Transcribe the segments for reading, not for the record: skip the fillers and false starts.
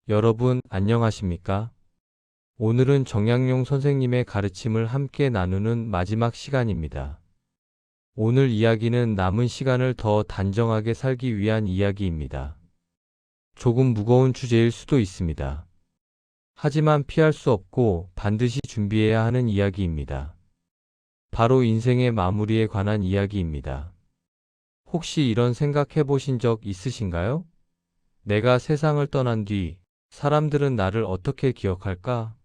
여러분, 안녕하십니까? 오늘은 정약용 선생님의 가르침을 함께 나누는 마지막 시간입니다. 오늘 이야기는 남은 시간을 더 단정하게 살기 위한 이야기입니다. 조금 무거운 주제일 수도 있습니다. 하지만 피할 수 없고 반드시 준비해야 하는 이야기입니다. 바로 인생의 마무리에 관한 이야기입니다. 혹시 이런 생각 해보신 적 있으신가요? 내가 세상을 떠난 뒤 사람들은 나를 어떻게 기억할까?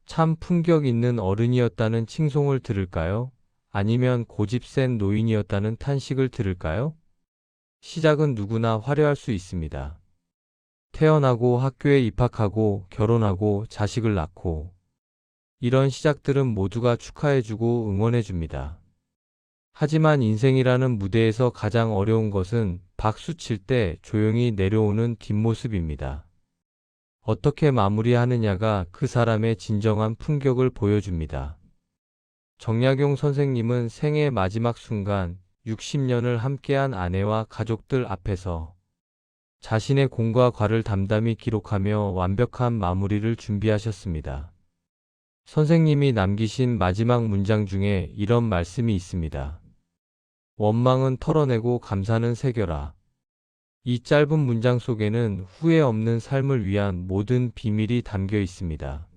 참 품격 있는 어른이었다는 칭송을 들을까요? 아니면 고집 센 노인이었다는 탄식을 들을까요? 시작은 누구나 화려할 수 있습니다. 태어나고 학교에 입학하고 결혼하고 자식을 낳고 이런 시작들은 모두가 축하해주고 응원해줍니다. 하지만 인생이라는 무대에서 가장 어려운 것은 박수 칠 때 조용히 내려오는 뒷모습입니다. 어떻게 마무리하느냐가 그 사람의 진정한 품격을 보여줍니다. 정약용 선생님은 생애 마지막 순간 60년을 함께한 아내와 가족들 앞에서 자신의 공과 과를 담담히 기록하며 완벽한 마무리를 준비하셨습니다. 선생님이 남기신 마지막 문장 중에 이런 말씀이 있습니다. 원망은 털어내고 감사는 새겨라. 이 짧은 문장 속에는 후회 없는 삶을 위한 모든 비밀이 담겨 있습니다.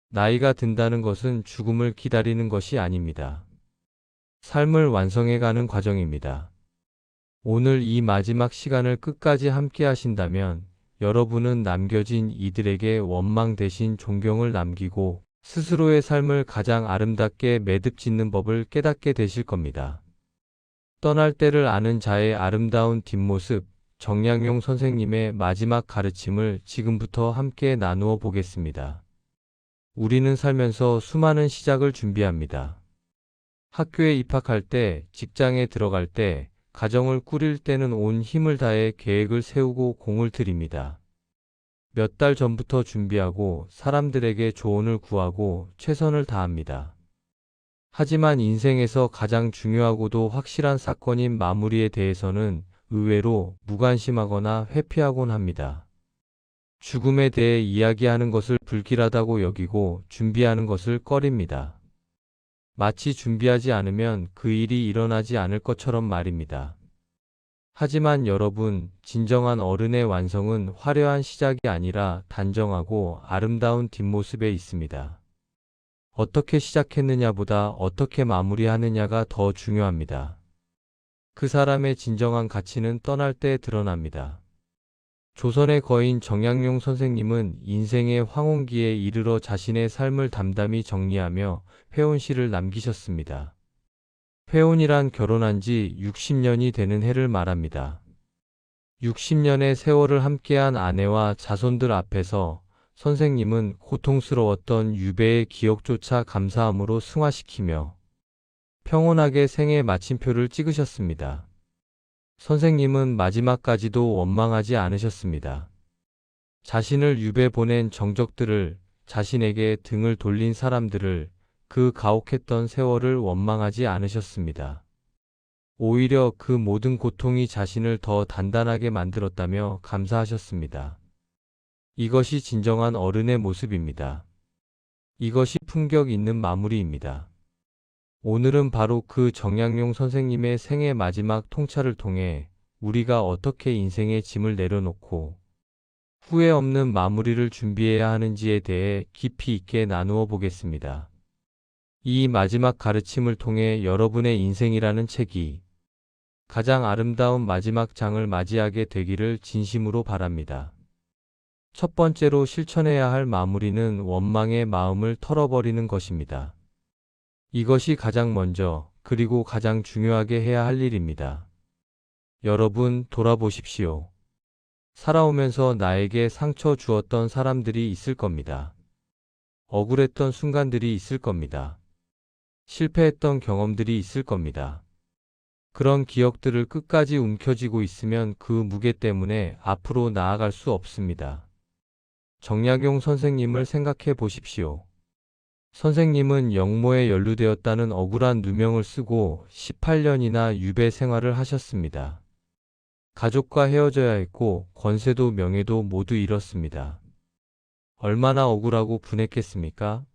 나이가 든다는 것은 죽음을 기다리는 것이 아닙니다. 삶을 완성해가는 과정입니다. 오늘 이 마지막 시간을 끝까지 함께 하신다면 여러분은 남겨진 이들에게 원망 대신 존경을 남기고 스스로의 삶을 가장 아름답게 매듭 짓는 법을 깨닫게 되실 겁니다. 떠날 때를 아는 자의 아름다운 뒷모습, 정약용 선생님의 마지막 가르침을 지금부터 함께 나누어 보겠습니다. 우리는 살면서 수많은 시작을 준비합니다. 학교에 입학할 때, 직장에 들어갈 때, 가정을 꾸릴 때는 온 힘을 다해 계획을 세우고 공을 들입니다. 몇 달 전부터 준비하고 사람들에게 조언을 구하고 최선을 다합니다. 하지만 인생에서 가장 중요하고도 확실한 사건인 마무리에 대해서는 의외로 무관심하거나 회피하곤 합니다. 죽음에 대해 이야기하는 것을 불길하다고 여기고 준비하는 것을 꺼립니다. 마치 준비하지 않으면 그 일이 일어나지 않을 것처럼 말입니다. 하지만 여러분, 진정한 어른의 완성은 화려한 시작이 아니라 단정하고 아름다운 뒷모습에 있습니다. 어떻게 시작했느냐보다 어떻게 마무리하느냐가 더 중요합니다. 그 사람의 진정한 가치는 떠날 때 드러납니다. 조선의 거인 정약용 선생님은 인생의 황혼기에 이르러 자신의 삶을 담담히 정리하며 회혼시를 남기셨습니다. 회혼이란 결혼한 지 60년이 되는 해를 말합니다. 60년의 세월을 함께한 아내와 자손들 앞에서 선생님은 고통스러웠던 유배의 기억조차 감사함으로 승화시키며 평온하게 생애 마침표를 찍으셨습니다. 선생님은 마지막까지도 원망하지 않으셨습니다. 자신을 유배 보낸 정적들을, 자신에게 등을 돌린 사람들을, 그 가혹했던 세월을 원망하지 않으셨습니다. 오히려 그 모든 고통이 자신을 더 단단하게 만들었다며 감사하셨습니다. 이것이 진정한 어른의 모습입니다. 이것이 품격 있는 마무리입니다. 오늘은 바로 그 정약용 선생님의 생애 마지막 통찰을 통해 우리가 어떻게 인생의 짐을 내려놓고 후회 없는 마무리를 준비해야 하는지에 대해 깊이 있게 나누어 보겠습니다. 이 마지막 가르침을 통해 여러분의 인생이라는 책이 가장 아름다운 마지막 장을 맞이하게 되기를 진심으로 바랍니다. 첫 번째로 실천해야 할 마무리는 원망의 마음을 털어버리는 것입니다. 이것이 가장 먼저, 그리고 가장 중요하게 해야 할 일입니다. 여러분, 돌아보십시오. 살아오면서 나에게 상처 주었던 사람들이 있을 겁니다. 억울했던 순간들이 있을 겁니다. 실패했던 경험들이 있을 겁니다. 그런 기억들을 끝까지 움켜쥐고 있으면 그 무게 때문에 앞으로 나아갈 수 없습니다. 정약용 선생님을 생각해 보십시오. 선생님은 영모에 연루되었다는 억울한 누명을 쓰고 18년이나 유배 생활을 하셨습니다. 가족과 헤어져야 했고 권세도 명예도 모두 잃었습니다. 얼마나 억울하고 분했겠습니까?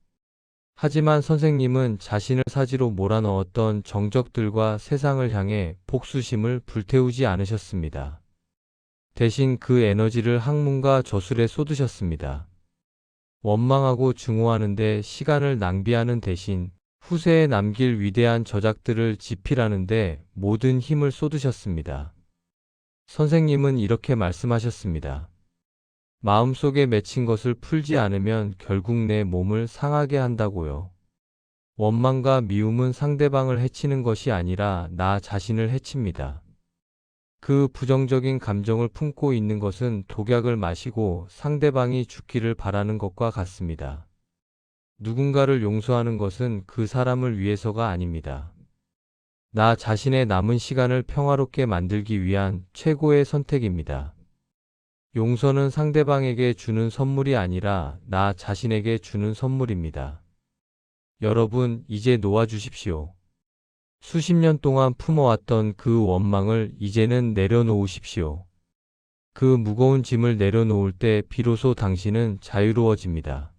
하지만 선생님은 자신을 사지로 몰아넣었던 정적들과 세상을 향해 복수심을 불태우지 않으셨습니다. 대신 그 에너지를 학문과 저술에 쏟으셨습니다. 원망하고 증오하는데 시간을 낭비하는 대신 후세에 남길 위대한 저작들을 집필하는데 모든 힘을 쏟으셨습니다. 선생님은 이렇게 말씀하셨습니다. 마음속에 맺힌 것을 풀지 않으면 결국 내 몸을 상하게 한다고요. 원망과 미움은 상대방을 해치는 것이 아니라 나 자신을 해칩니다. 그 부정적인 감정을 품고 있는 것은 독약을 마시고 상대방이 죽기를 바라는 것과 같습니다. 누군가를 용서하는 것은 그 사람을 위해서가 아닙니다. 나 자신의 남은 시간을 평화롭게 만들기 위한 최고의 선택입니다. 용서는 상대방에게 주는 선물이 아니라 나 자신에게 주는 선물입니다. 여러분, 이제 놓아주십시오. 수십 년 동안 품어왔던 그 원망을 이제는 내려놓으십시오. 그 무거운 짐을 내려놓을 때 비로소 당신은 자유로워집니다.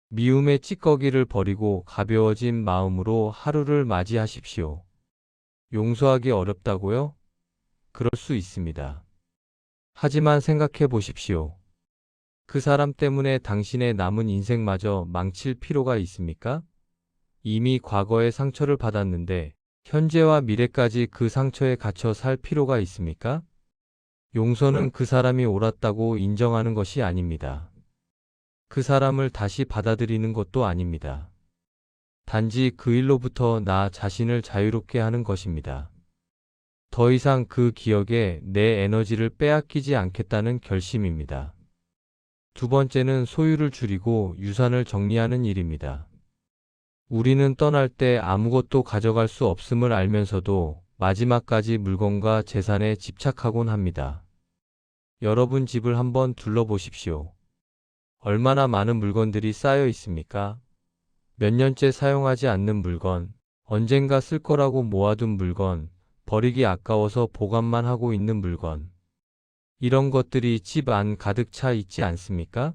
미움의 찌꺼기를 버리고 가벼워진 마음으로 하루를 맞이하십시오. 용서하기 어렵다고요? 그럴 수 있습니다. 하지만 생각해 보십시오. 그 사람 때문에 당신의 남은 인생마저 망칠 필요가 있습니까? 이미 과거의 상처를 받았는데 현재와 미래까지 그 상처에 갇혀 살 필요가 있습니까? 용서는 그 사람이 옳았다고 인정하는 것이 아닙니다. 그 사람을 다시 받아들이는 것도 아닙니다. 단지 그 일로부터 나 자신을 자유롭게 하는 것입니다. 더 이상 그 기억에 내 에너지를 빼앗기지 않겠다는 결심입니다. 두 번째는 소유를 줄이고 유산을 정리하는 일입니다. 우리는 떠날 때 아무것도 가져갈 수 없음을 알면서도 마지막까지 물건과 재산에 집착하곤 합니다. 여러분 집을 한번 둘러보십시오. 얼마나 많은 물건들이 쌓여 있습니까? 몇 년째 사용하지 않는 물건, 언젠가 쓸 거라고 모아둔 물건, 버리기 아까워서 보관만 하고 있는 물건. 이런 것들이 집 안 가득 차 있지 않습니까?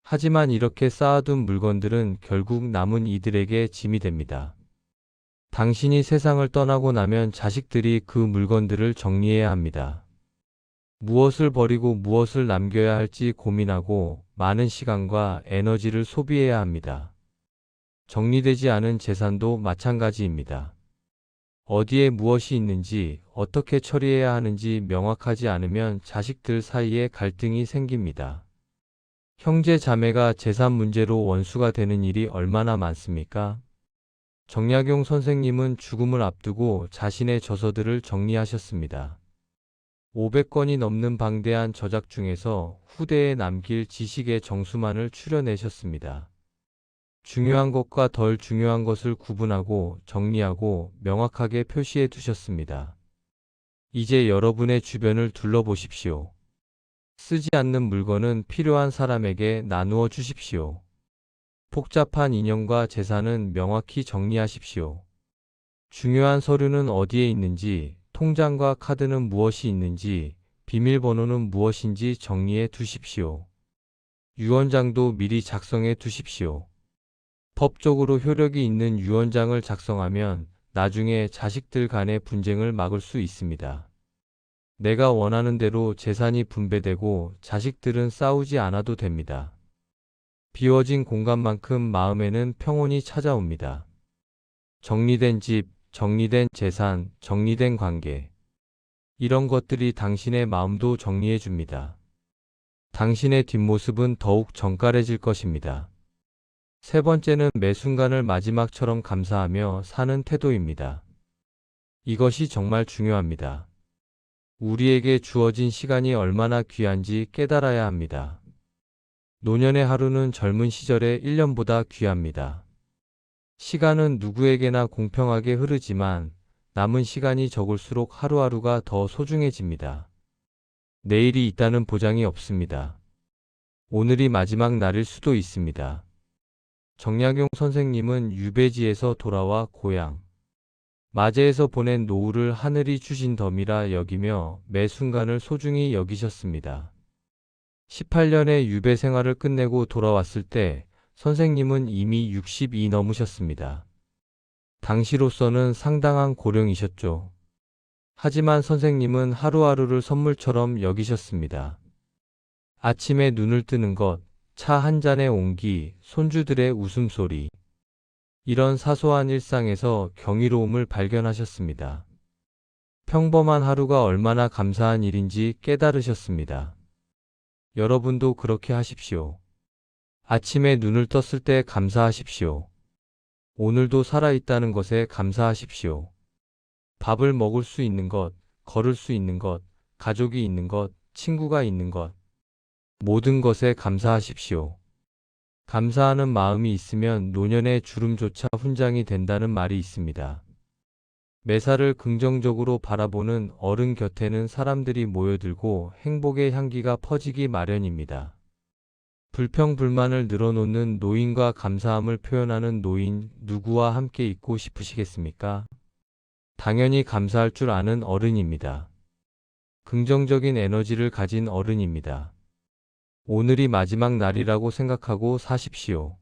하지만 이렇게 쌓아둔 물건들은 결국 남은 이들에게 짐이 됩니다. 당신이 세상을 떠나고 나면 자식들이 그 물건들을 정리해야 합니다. 무엇을 버리고 무엇을 남겨야 할지 고민하고 많은 시간과 에너지를 소비해야 합니다. 정리되지 않은 재산도 마찬가지입니다. 어디에 무엇이 있는지, 어떻게 처리해야 하는지 명확하지 않으면 자식들 사이에 갈등이 생깁니다. 형제 자매가 재산 문제로 원수가 되는 일이 얼마나 많습니까? 정약용 선생님은 죽음을 앞두고 자신의 저서들을 정리하셨습니다. 500권이 넘는 방대한 저작 중에서 후대에 남길 지식의 정수만을 추려내셨습니다. 중요한 것과 덜 중요한 것을 구분하고 정리하고 명확하게 표시해 두셨습니다. 이제 여러분의 주변을 둘러보십시오. 쓰지 않는 물건은 필요한 사람에게 나누어 주십시오. 복잡한 인형과 재산은 명확히 정리하십시오. 중요한 서류는 어디에 있는지, 통장과 카드는 무엇이 있는지, 비밀번호는 무엇인지 정리해 두십시오. 유언장도 미리 작성해 두십시오. 법적으로 효력이 있는 유언장을 작성하면 나중에 자식들 간의 분쟁을 막을 수 있습니다. 내가 원하는 대로 재산이 분배되고 자식들은 싸우지 않아도 됩니다. 비워진 공간만큼 마음에는 평온이 찾아옵니다. 정리된 집, 정리된 재산, 정리된 관계. 이런 것들이 당신의 마음도 정리해 줍니다. 당신의 뒷모습은 더욱 정갈해질 것입니다. 세 번째는 매 순간을 마지막처럼 감사하며 사는 태도입니다. 이것이 정말 중요합니다. 우리에게 주어진 시간이 얼마나 귀한지 깨달아야 합니다. 노년의 하루는 젊은 시절의 1년보다 귀합니다. 시간은 누구에게나 공평하게 흐르지만 남은 시간이 적을수록 하루하루가 더 소중해집니다. 내일이 있다는 보장이 없습니다. 오늘이 마지막 날일 수도 있습니다. 정약용 선생님은 유배지에서 돌아와 고향, 마제에서 보낸 노후를 하늘이 주신 덤이라 여기며 매 순간을 소중히 여기셨습니다. 18년의 유배 생활을 끝내고 돌아왔을 때 선생님은 이미 60이 넘으셨습니다. 당시로서는 상당한 고령이셨죠. 하지만 선생님은 하루하루를 선물처럼 여기셨습니다. 아침에 눈을 뜨는 것, 차 한 잔의 온기, 손주들의 웃음소리. 이런 사소한 일상에서 경이로움을 발견하셨습니다. 평범한 하루가 얼마나 감사한 일인지 깨달으셨습니다. 여러분도 그렇게 하십시오. 아침에 눈을 떴을 때 감사하십시오. 오늘도 살아있다는 것에 감사하십시오. 밥을 먹을 수 있는 것, 걸을 수 있는 것, 가족이 있는 것, 친구가 있는 것. 모든 것에 감사하십시오. 감사하는 마음이 있으면 노년의 주름조차 훈장이 된다는 말이 있습니다. 매사를 긍정적으로 바라보는 어른 곁에는 사람들이 모여들고 행복의 향기가 퍼지기 마련입니다. 불평불만을 늘어놓는 노인과 감사함을 표현하는 노인, 누구와 함께 있고 싶으시겠습니까? 당연히 감사할 줄 아는 어른입니다. 긍정적인 에너지를 가진 어른입니다. 오늘이 마지막 날이라고 생각하고 사십시오.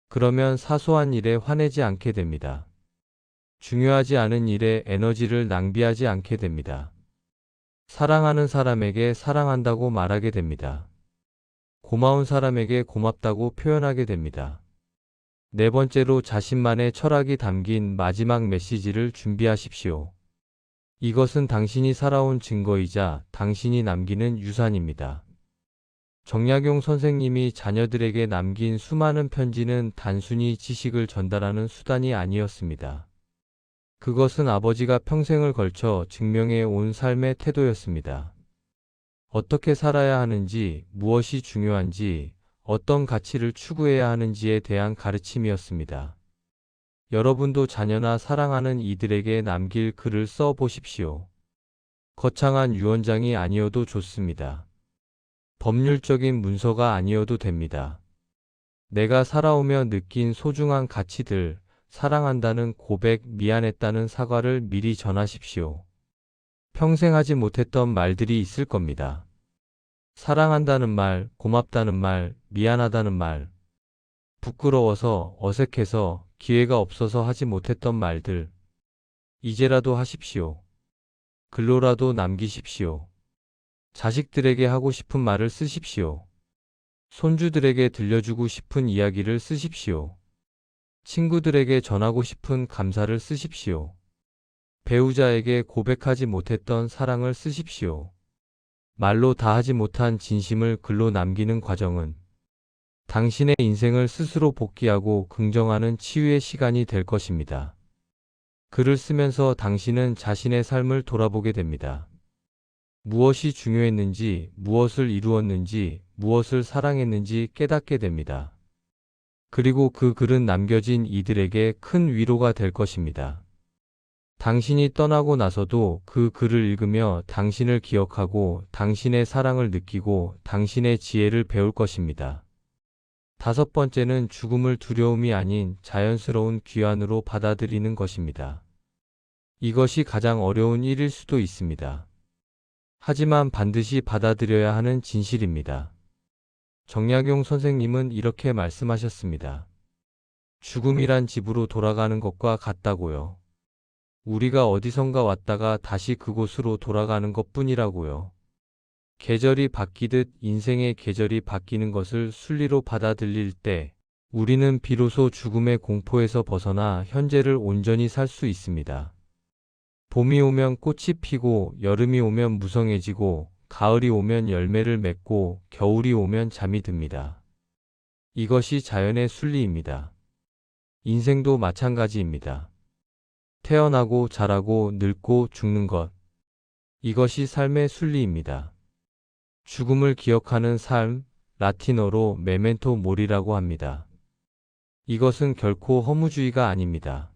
그러면 사소한 일에 화내지 않게 됩니다. 중요하지 않은 일에 에너지를 낭비하지 않게 됩니다. 사랑하는 사람에게 사랑한다고 말하게 됩니다. 고마운 사람에게 고맙다고 표현하게 됩니다. 네 번째로 자신만의 철학이 담긴 마지막 메시지를 준비하십시오. 이것은 당신이 살아온 증거이자 당신이 남기는 유산입니다. 정약용 선생님이 자녀들에게 남긴 수많은 편지는 단순히 지식을 전달하는 수단이 아니었습니다. 그것은 아버지가 평생을 걸쳐 증명해 온 삶의 태도였습니다. 어떻게 살아야 하는지, 무엇이 중요한지, 어떤 가치를 추구해야 하는지에 대한 가르침이었습니다. 여러분도 자녀나 사랑하는 이들에게 남길 글을 써 보십시오. 거창한 유언장이 아니어도 좋습니다. 법률적인 문서가 아니어도 됩니다. 내가 살아오며 느낀 소중한 가치들, 사랑한다는 고백, 미안했다는 사과를 미리 전하십시오. 평생 하지 못했던 말들이 있을 겁니다. 사랑한다는 말, 고맙다는 말, 미안하다는 말. 부끄러워서, 어색해서, 기회가 없어서 하지 못했던 말들. 이제라도 하십시오. 글로라도 남기십시오. 자식들에게 하고 싶은 말을 쓰십시오. 손주들에게 들려주고 싶은 이야기를 쓰십시오. 친구들에게 전하고 싶은 감사를 쓰십시오. 배우자에게 고백하지 못했던 사랑을 쓰십시오. 말로 다 하지 못한 진심을 글로 남기는 과정은 당신의 인생을 스스로 복귀하고 긍정하는 치유의 시간이 될 것입니다. 글을 쓰면서 당신은 자신의 삶을 돌아보게 됩니다. 무엇이 중요했는지, 무엇을 이루었는지, 무엇을 사랑했는지 깨닫게 됩니다. 그리고 그 글은 남겨진 이들에게 큰 위로가 될 것입니다. 당신이 떠나고 나서도 그 글을 읽으며 당신을 기억하고 당신의 사랑을 느끼고 당신의 지혜를 배울 것입니다. 다섯 번째는 죽음을 두려움이 아닌 자연스러운 귀환으로 받아들이는 것입니다. 이것이 가장 어려운 일일 수도 있습니다. 하지만 반드시 받아들여야 하는 진실입니다. 정약용 선생님은 이렇게 말씀하셨습니다. 죽음이란 집으로 돌아가는 것과 같다고요. 우리가 어디선가 왔다가 다시 그곳으로 돌아가는 것뿐이라고요. 계절이 바뀌듯 인생의 계절이 바뀌는 것을 순리로 받아들일 때 우리는 비로소 죽음의 공포에서 벗어나 현재를 온전히 살 수 있습니다. 봄이 오면 꽃이 피고 여름이 오면 무성해지고 가을이 오면 열매를 맺고 겨울이 오면 잠이 듭니다. 이것이 자연의 순리입니다. 인생도 마찬가지입니다. 태어나고 자라고 늙고 죽는 것. 이것이 삶의 순리입니다. 죽음을 기억하는 삶, 라틴어로 메멘토 모리라고 합니다. 이것은 결코 허무주의가 아닙니다.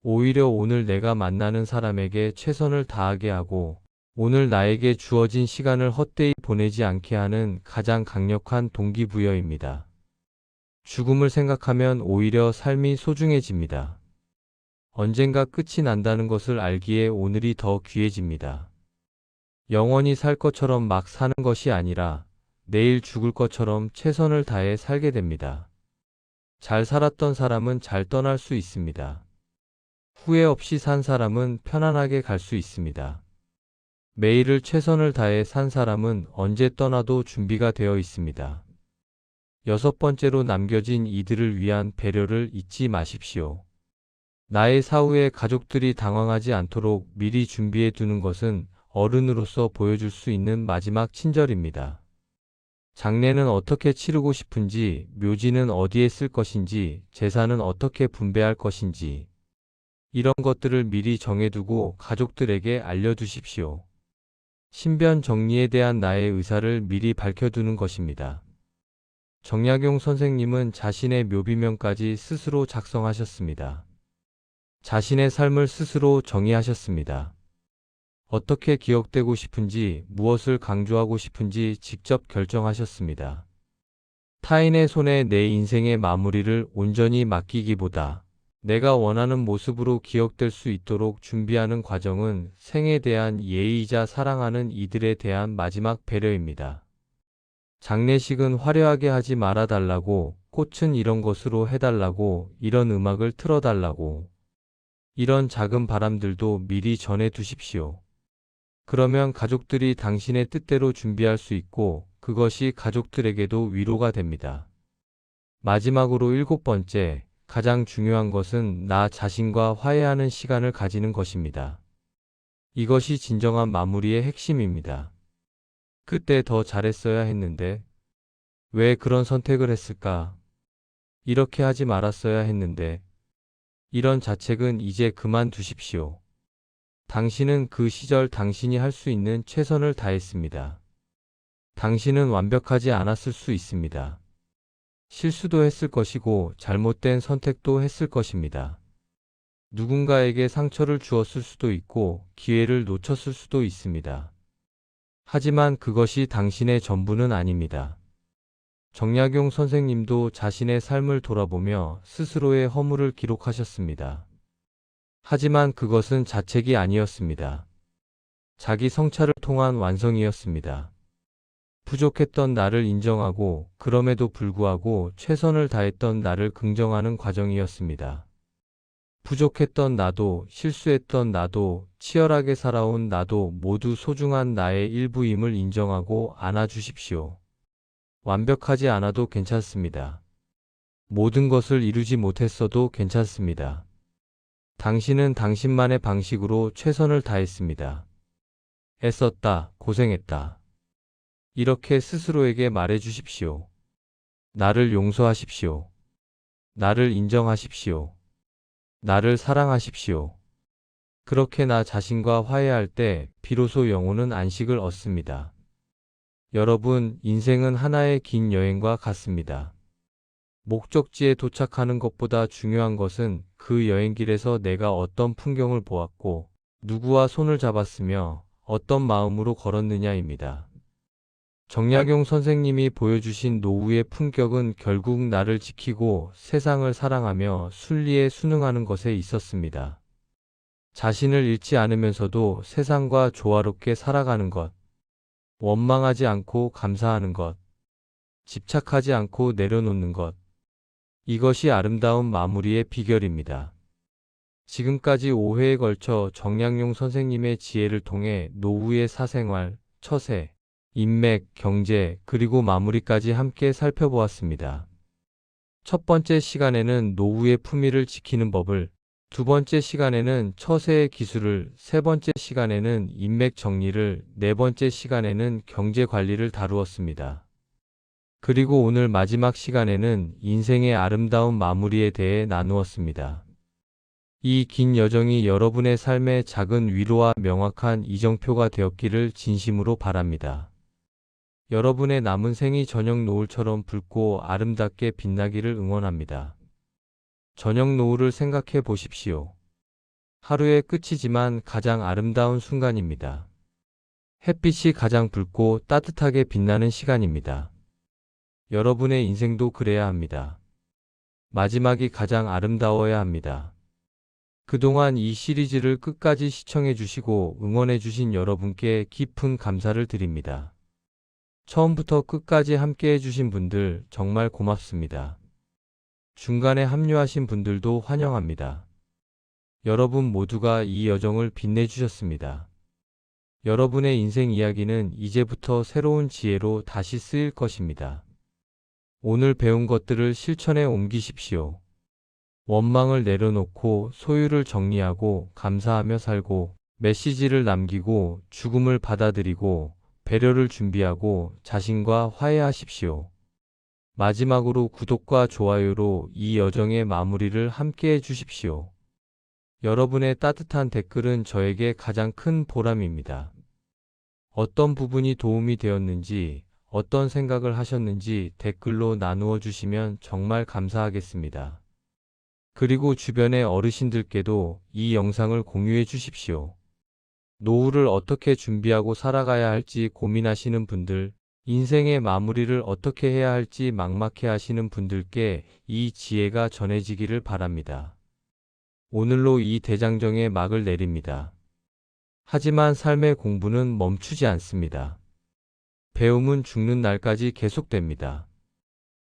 오히려 오늘 내가 만나는 사람에게 최선을 다하게 하고 오늘 나에게 주어진 시간을 헛되이 보내지 않게 하는 가장 강력한 동기부여입니다. 죽음을 생각하면 오히려 삶이 소중해집니다. 언젠가 끝이 난다는 것을 알기에 오늘이 더 귀해집니다. 영원히 살 것처럼 막 사는 것이 아니라 내일 죽을 것처럼 최선을 다해 살게 됩니다. 잘 살았던 사람은 잘 떠날 수 있습니다. 후회 없이 산 사람은 편안하게 갈 수 있습니다. 매일을 최선을 다해 산 사람은 언제 떠나도 준비가 되어 있습니다. 여섯 번째로 남겨진 이들을 위한 배려를 잊지 마십시오. 나의 사후에 가족들이 당황하지 않도록 미리 준비해 두는 것은 어른으로서 보여줄 수 있는 마지막 친절입니다. 장례는 어떻게 치르고 싶은지, 묘지는 어디에 쓸 것인지, 재산은 어떻게 분배할 것인지, 이런 것들을 미리 정해두고 가족들에게 알려두십시오. 신변 정리에 대한 나의 의사를 미리 밝혀두는 것입니다. 정약용 선생님은 자신의 묘비명까지 스스로 작성하셨습니다. 자신의 삶을 스스로 정의하셨습니다. 어떻게 기억되고 싶은지, 무엇을 강조하고 싶은지 직접 결정하셨습니다. 타인의 손에 내 인생의 마무리를 온전히 맡기기보다 내가 원하는 모습으로 기억될 수 있도록 준비하는 과정은 생에 대한 예의이자 사랑하는 이들에 대한 마지막 배려입니다. 장례식은 화려하게 하지 말아달라고, 꽃은 이런 것으로 해달라고, 이런 음악을 틀어달라고, 이런 작은 바람들도 미리 전해 두십시오. 그러면 가족들이 당신의 뜻대로 준비할 수 있고 그것이 가족들에게도 위로가 됩니다. 마지막으로 일곱 번째, 가장 중요한 것은 나 자신과 화해하는 시간을 가지는 것입니다. 이것이 진정한 마무리의 핵심입니다. 그때 더 잘했어야 했는데, 왜 그런 선택을 했을까? 이렇게 하지 말았어야 했는데, 이런 자책은 이제 그만두십시오. 당신은 그 시절 당신이 할 수 있는 최선을 다했습니다. 당신은 완벽하지 않았을 수 있습니다. 실수도 했을 것이고 잘못된 선택도 했을 것입니다. 누군가에게 상처를 주었을 수도 있고 기회를 놓쳤을 수도 있습니다. 하지만 그것이 당신의 전부는 아닙니다. 정약용 선생님도 자신의 삶을 돌아보며 스스로의 허물을 기록하셨습니다. 하지만 그것은 자책이 아니었습니다. 자기 성찰을 통한 완성이었습니다. 부족했던 나를 인정하고 그럼에도 불구하고 최선을 다했던 나를 긍정하는 과정이었습니다. 부족했던 나도, 실수했던 나도, 치열하게 살아온 나도 모두 소중한 나의 일부임을 인정하고 안아주십시오. 완벽하지 않아도 괜찮습니다. 모든 것을 이루지 못했어도 괜찮습니다. 당신은 당신만의 방식으로 최선을 다했습니다. 애썼다, 고생했다. 이렇게 스스로에게 말해 주십시오. 나를 용서하십시오. 나를 인정하십시오. 나를 사랑하십시오. 그렇게 나 자신과 화해할 때 비로소 영혼은 안식을 얻습니다. 여러분, 인생은 하나의 긴 여행과 같습니다. 목적지에 도착하는 것보다 중요한 것은 그 여행길에서 내가 어떤 풍경을 보았고, 누구와 손을 잡았으며 어떤 마음으로 걸었느냐입니다. 정약용 선생님이 보여주신 노후의 품격은 결국 나를 지키고 세상을 사랑하며 순리에 순응하는 것에 있었습니다. 자신을 잃지 않으면서도 세상과 조화롭게 살아가는 것, 원망하지 않고 감사하는 것, 집착하지 않고 내려놓는 것, 이것이 아름다운 마무리의 비결입니다. 지금까지 5회에 걸쳐 정약용 선생님의 지혜를 통해 노후의 사생활, 처세, 인맥, 경제, 그리고 마무리까지 함께 살펴보았습니다. 첫 번째 시간에는 노후의 품위를 지키는 법을, 두 번째 시간에는 처세의 기술을, 세 번째 시간에는 인맥 정리를, 네 번째 시간에는 경제 관리를 다루었습니다. 그리고 오늘 마지막 시간에는 인생의 아름다운 마무리에 대해 나누었습니다. 이 긴 여정이 여러분의 삶의 작은 위로와 명확한 이정표가 되었기를 진심으로 바랍니다. 여러분의 남은 생이 저녁 노을처럼 붉고 아름답게 빛나기를 응원합니다. 저녁 노을을 생각해 보십시오. 하루의 끝이지만 가장 아름다운 순간입니다. 햇빛이 가장 붉고 따뜻하게 빛나는 시간입니다. 여러분의 인생도 그래야 합니다. 마지막이 가장 아름다워야 합니다. 그동안 이 시리즈를 끝까지 시청해 주시고 응원해 주신 여러분께 깊은 감사를 드립니다. 처음부터 끝까지 함께 해주신 분들 정말 고맙습니다. 중간에 합류하신 분들도 환영합니다. 여러분 모두가 이 여정을 빛내주셨습니다. 여러분의 인생 이야기는 이제부터 새로운 지혜로 다시 쓰일 것입니다. 오늘 배운 것들을 실천에 옮기십시오. 원망을 내려놓고 소유를 정리하고 감사하며 살고 메시지를 남기고 죽음을 받아들이고 배려를 준비하고 자신과 화해하십시오. 마지막으로 구독과 좋아요로 이 여정의 마무리를 함께 해주십시오. 여러분의 따뜻한 댓글은 저에게 가장 큰 보람입니다. 어떤 부분이 도움이 되었는지, 어떤 생각을 하셨는지 댓글로 나누어 주시면 정말 감사하겠습니다. 그리고 주변의 어르신들께도 이 영상을 공유해 주십시오. 노후를 어떻게 준비하고 살아가야 할지 고민하시는 분들, 인생의 마무리를 어떻게 해야 할지 막막해 하시는 분들께 이 지혜가 전해지기를 바랍니다. 오늘로 이 대장정의 막을 내립니다. 하지만 삶의 공부는 멈추지 않습니다. 배움은 죽는 날까지 계속됩니다.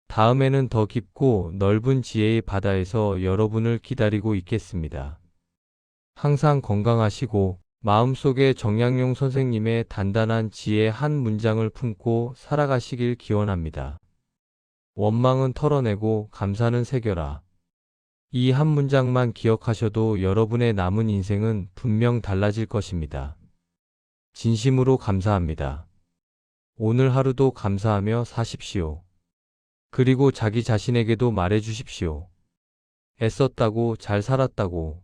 다음에는 더 깊고 넓은 지혜의 바다에서 여러분을 기다리고 있겠습니다. 항상 건강하시고 마음속에 정약용 선생님의 단단한 지혜 한 문장을 품고 살아가시길 기원합니다. 원망은 털어내고 감사는 새겨라. 이 한 문장만 기억하셔도 여러분의 남은 인생은 분명 달라질 것입니다. 진심으로 감사합니다. 오늘 하루도 감사하며 사십시오. 그리고 자기 자신에게도 말해 주십시오. 애썼다고, 잘 살았다고,